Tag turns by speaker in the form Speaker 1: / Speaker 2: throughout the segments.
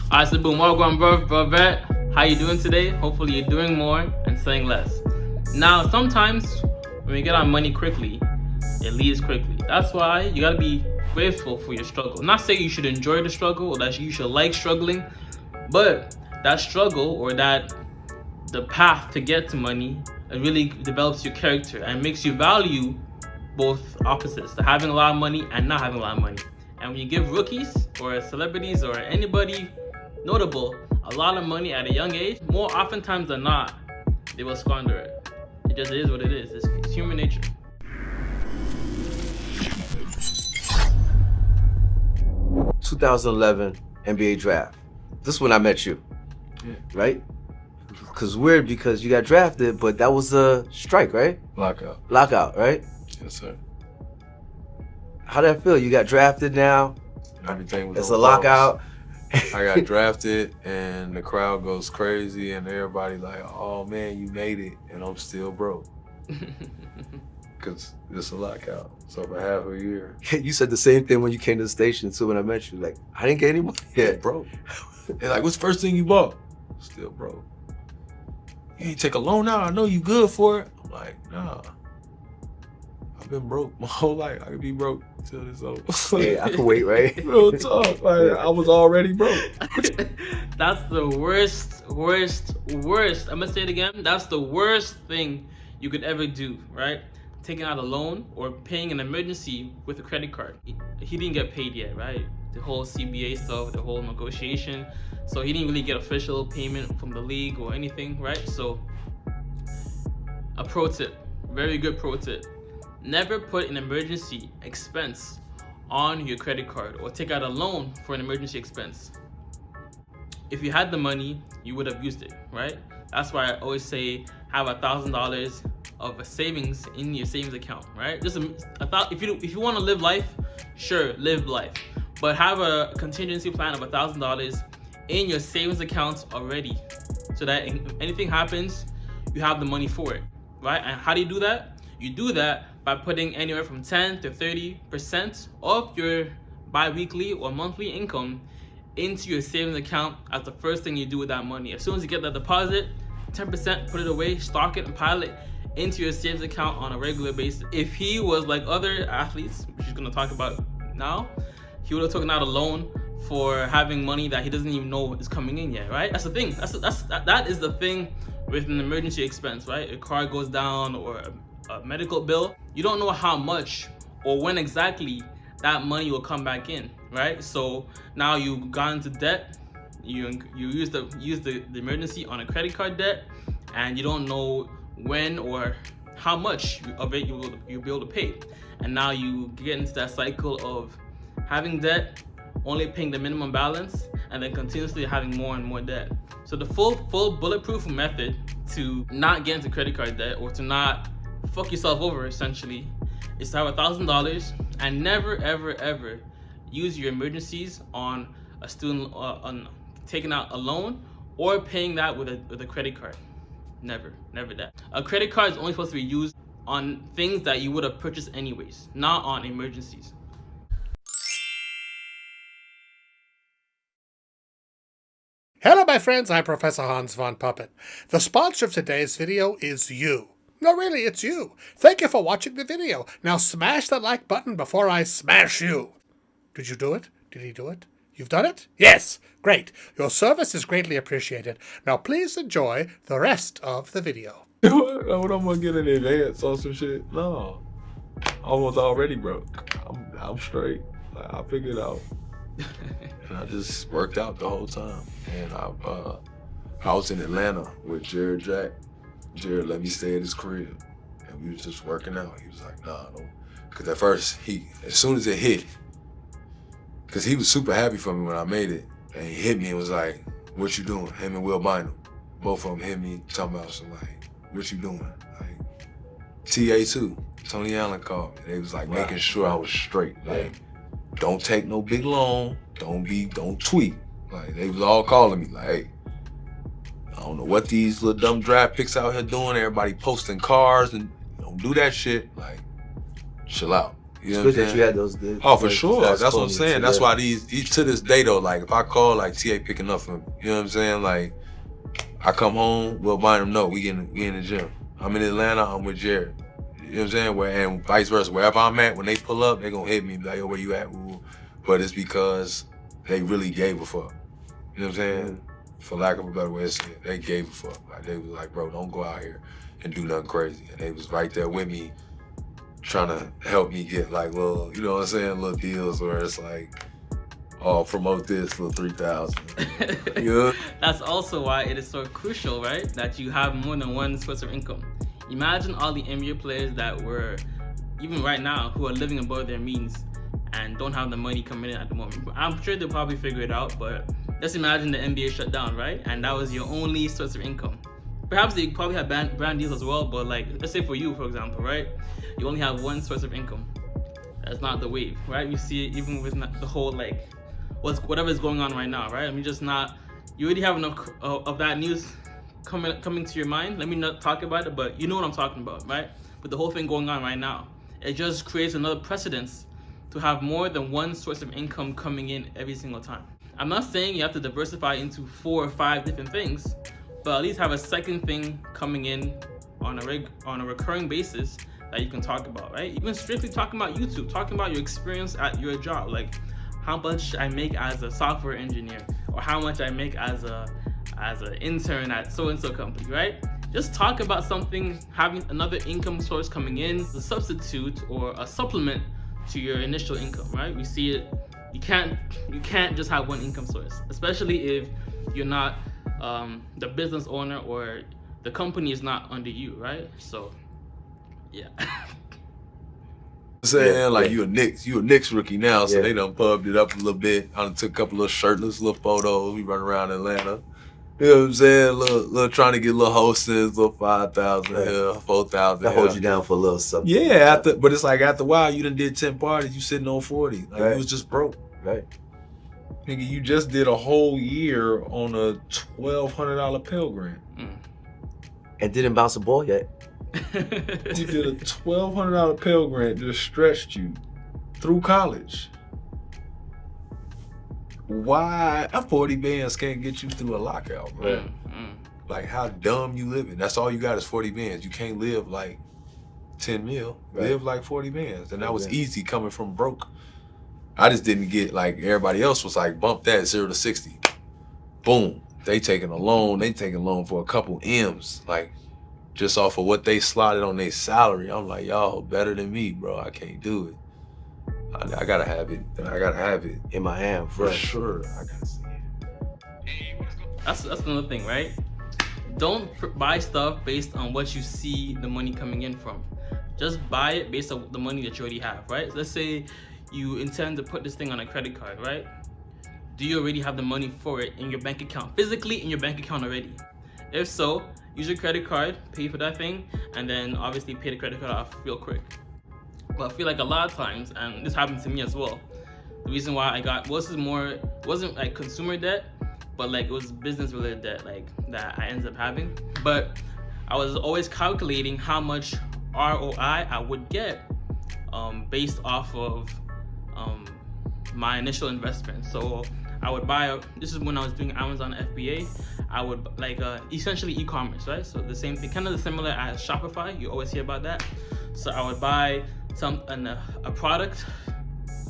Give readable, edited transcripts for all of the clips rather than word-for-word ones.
Speaker 1: Alright, so boom, welcome, bro, vet. How you doing today? Hopefully you're doing more and saying less. Now, sometimes when we get our money quickly, it leaves quickly. That's why you gotta be grateful for your struggle. Not saying you should enjoy the struggle or that you should like struggling, but that struggle or the path to get to money, it really develops your character and makes you value both opposites, the having a lot of money and not having a lot of money. And when you give rookies or celebrities or anybody notable a lot of money at a young age, more oftentimes than not, they will squander it. It just is what it is. It's human nature.
Speaker 2: ...2011 NBA draft. This is when I met you, right? Cause weird because you got drafted, but that was a strike, right?
Speaker 3: Lockout.
Speaker 2: Lockout, right?
Speaker 3: Yes, sir.
Speaker 2: How did that feel? You got drafted now.
Speaker 3: Everything was.
Speaker 2: It's a lockout.
Speaker 3: I got drafted, and the crowd goes crazy, and everybody like, "Oh man, you made it," and I'm still broke. Cause it's a lockout. So for half a year.
Speaker 2: You said the same thing when you came to the station too. When I met you, like I didn't get any money.
Speaker 3: Yeah, broke. They're like, "What's the first thing you bought?" Still broke. You ain't take a loan out. I know you good for it. I'm like, nah. I've been broke my whole life. I could be broke till this over.
Speaker 2: Hey, I can wait, right?
Speaker 3: Real talk. Like, I was already broke.
Speaker 1: That's the worst. I'm gonna say it again. That's the worst thing you could ever do, right? Taking out a loan or paying an emergency with a credit card. He didn't get paid yet, right? The whole CBA stuff, the whole negotiation. So he didn't really get official payment from the league or anything, right? So a pro tip, very good pro tip. Never put an emergency expense on your credit card or take out a loan for an emergency expense. If you had the money, you would have used it, right? That's why I always say have $1,000 of a savings in your savings account, right? Just if you want to live life, sure, live life, but have a contingency plan of $1,000 in your savings account already, so that if anything happens, you have the money for it, right? And how do you do that? You do that by putting anywhere from 10 to 30% of your bi-weekly or monthly income into your savings account as the first thing you do with that money. As soon as you get that deposit, 10%, put it away, stock it and pile it into your savings account on a regular basis. If he was like other athletes, which he's gonna talk about now, he would have taken out a loan for having money that he doesn't even know is coming in yet, right? That's the thing. That is the thing with an emergency expense, right? A car goes down or a medical bill. You don't know how much or when exactly that money will come back in, right? So now you got into debt. You use the emergency on a credit card debt, and you don't know when or how much of it you'll be able to pay. And now you get into that cycle of having debt, only paying the minimum balance, and then continuously having more and more debt. So the full bulletproof method to not get into credit card debt or to not fuck yourself over essentially is to have $1,000 and never ever use your emergencies on a student on taking out a loan or paying that with a credit card. Never that. A credit card is only supposed to be used on things that you would have purchased anyways, not on emergencies.
Speaker 4: Hello my friends, I'm Professor Hans von Puppet. The sponsor of today's video is you. No really, it's you. Thank you for watching the video. Now smash that like button before I smash you. Did you do it? Did he do it? You've done it? Yes! Great. Your service is greatly appreciated. Now please enjoy the rest of the video.
Speaker 3: What I'm gonna get in advance on some shit? No. I was already broke. I'm straight. I figured it out. And I just worked out the whole time. And I was in Atlanta with Jared Jack. Jared let me stay at his crib. And we was just working out. He was like, nah, no. Cause at first, as soon as it hit, cause he was super happy for me when I made it. And he hit me and was like, what you doing? Him and Will Bynum. Both of them hit me, talking about some like, what you doing? Like, TA too. Tony Allen called me. They was like making sure I was straight. Like, don't take no big loan. Don't tweet. Like, they was all calling me like, hey, I don't know what these little dumb draft picks out here doing. Everybody posting cars and don't do that shit. Like, chill out. You know
Speaker 2: It's
Speaker 3: what
Speaker 2: good
Speaker 3: I'm
Speaker 2: that
Speaker 3: saying?
Speaker 2: you had those.
Speaker 3: Oh, for sure. That's what I'm
Speaker 2: clones,
Speaker 3: saying.
Speaker 2: yeah.
Speaker 3: That's why these to this day though, like if I call, like T ain't picking up for me. You know what I'm saying? Like I come home, we'll bind them. No, we in the gym. I'm in Atlanta. I'm with Jared. You know what I'm saying? And vice versa. Wherever I'm at, when they pull up, they gonna hit me. Be like, yo, where you at? Ooh. But it's because they really gave a fuck. You know what I'm saying? For lack of a better way to say it, they gave a fuck. Like they was like, bro, don't go out here and do nothing crazy. And they was right there with me, trying to help me get like little, you know what I'm saying, little deals where it's like, oh, promote this, little 3,000. Yeah.
Speaker 1: That's also why it is so crucial, right? That you have more than one source of income. Imagine all the NBA players that were, even right now, who are living above their means and don't have the money coming in at the moment. I'm sure they'll probably figure it out, but just imagine the NBA shut down, right? And that was your only source of income. Perhaps they probably have brand deals as well, but like, let's say for you, for example, right? You only have one source of income. That's not the wave, right? You see it even with the whole like, whatever's going on right now, right? I mean, just not, you already have enough of that news coming to your mind. Let me not talk about it, but you know what I'm talking about, right? With the whole thing going on right now, it just creates another precedence to have more than one source of income coming in every single time. I'm not saying you have to diversify into 4 or 5 different things, but at least have a second thing coming in on a recurring basis that you can talk about, right? Even strictly talking about YouTube, talking about your experience at your job, like how much I make as a software engineer, or how much I make as an intern at so-and-so company, right? Just talk about something, having another income source coming in, a substitute or a supplement to your initial income, right? We see it, you can't just have one income source, especially if you're not the business owner or the company is not under you, right? So, yeah.
Speaker 3: Saying like you a Knicks rookie now, so they done pubbed it up a little bit. I done took a couple of shirtless little photos. We run around Atlanta. You know what I'm saying? Little trying to get little hostess, little 5,000 here, 4,000.
Speaker 2: That holds you down for a little something.
Speaker 3: Yeah, but it's like after a while, you done did 10 parties, you sitting on 40. Like you was just broke.
Speaker 2: Right.
Speaker 3: Nigga, you just did a whole year on a $1,200 Pell Grant.
Speaker 2: And didn't bounce a ball yet.
Speaker 3: You did a $1,200 Pell Grant, just stretched you through college. Why 40 bands can't get you through a lockout, bro? Like how dumb you living. That's all you got is 40 bands. You can't live like 10 mil. Live like 40 bands. And that was easy coming from broke. I just didn't get like everybody else was like bump that 0 to 60. Boom. They taking a loan. They taking a loan for a couple M's. Like just off of what they slotted on their salary. I'm like, y'all better than me, bro. I can't do it. I gotta have it. I gotta have it
Speaker 2: in my hand
Speaker 3: for sure. I gotta see it.
Speaker 1: That's another thing, right? Don't buy stuff based on what you see the money coming in from. Just buy it based on the money that you already have, right? So let's say you intend to put this thing on a credit card, right? Do you already have the money for it in your bank account, physically in your bank account already? If so, use your credit card, pay for that thing, and then obviously pay the credit card off real quick. But I feel like a lot of times, and this happened to me as well, the reason why I got, wasn't like consumer debt, but like it was business related debt like that I ended up having. But I was always calculating how much ROI I would get based off of my initial investment. So I would buy, this is when I was doing Amazon FBA, I would like essentially e-commerce, right? So the same thing, kind of similar as Shopify, you always hear about that. So I would buy a product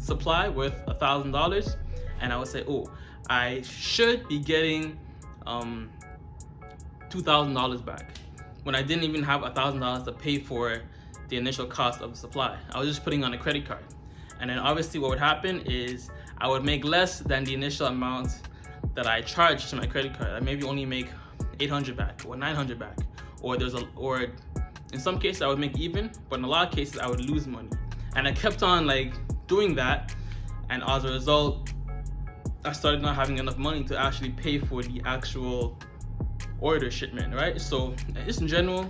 Speaker 1: supply worth $1,000, and I would say, oh, I should be getting $2,000 back, when I didn't even have $1,000 to pay for the initial cost of the supply. I was just putting on a credit card. And then obviously what would happen is I would make less than the initial amount that I charged to my credit card. I maybe only make 800 back or 900 back, or in some cases I would make even, but in a lot of cases I would lose money. And I kept on like doing that, and as a result, I started not having enough money to actually pay for the actual order shipment, right? So just in general,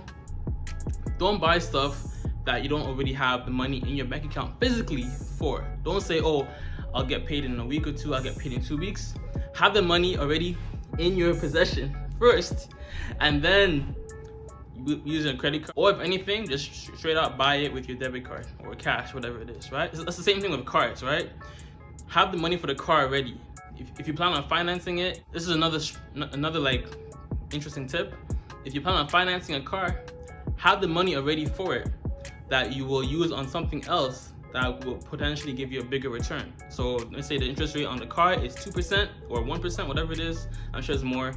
Speaker 1: don't buy stuff that you don't already have the money in your bank account physically for. Don't say, oh, I'll get paid in a week or two, I'll get paid in 2 weeks. Have the money already in your possession first, and then using a credit card, or if anything, just straight out buy it with your debit card or cash, whatever it is, right? That's the same thing with cars, right? Have the money for the car ready. If you plan on financing it, this is another like interesting tip. If you plan on financing a car, have the money already for it that you will use on something else that will potentially give you a bigger return. So let's say the interest rate on the car is 2% or 1%, whatever it is. I'm sure it's more.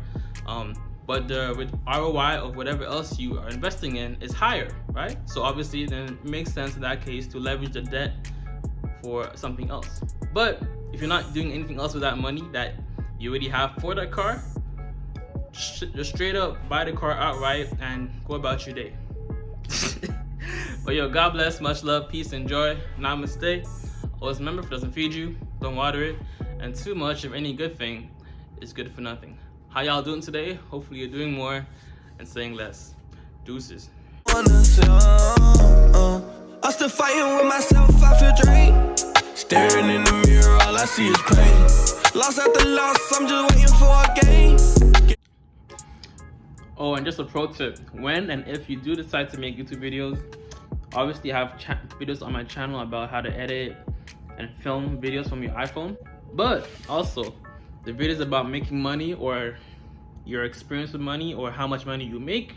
Speaker 1: But the ROI of whatever else you are investing in is higher, right? So obviously then it makes sense in that case to leverage the debt for something else. But if you're not doing anything else with that money that you already have for that car, just straight up buy the car outright and go about your day. But yo, God bless, much love, peace, and joy. Namaste. Always remember, if it doesn't feed you, don't water it. And too much of any good thing is good for nothing. How y'all doing today? Hopefully you're doing more and saying less. Deuces.
Speaker 5: I'm still fighting with myself, I feel drained. Staring in the mirror, all I see is pain. Lost after loss, I'm just waiting for a game.
Speaker 1: Oh, and just a pro tip. When and if you do decide to make YouTube videos, obviously I have videos on my channel about how to edit and film videos from your iPhone. But also, the videos about making money or your experience with money or how much money you make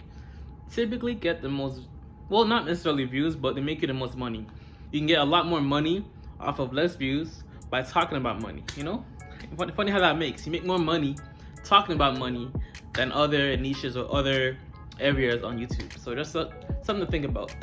Speaker 1: typically get the most, well, not necessarily views, but they make you the most money. You can get a lot more money off of less views by talking about money, you know? Funny how that makes. You make more money talking about money than other niches or other areas on YouTube. So just something to think about.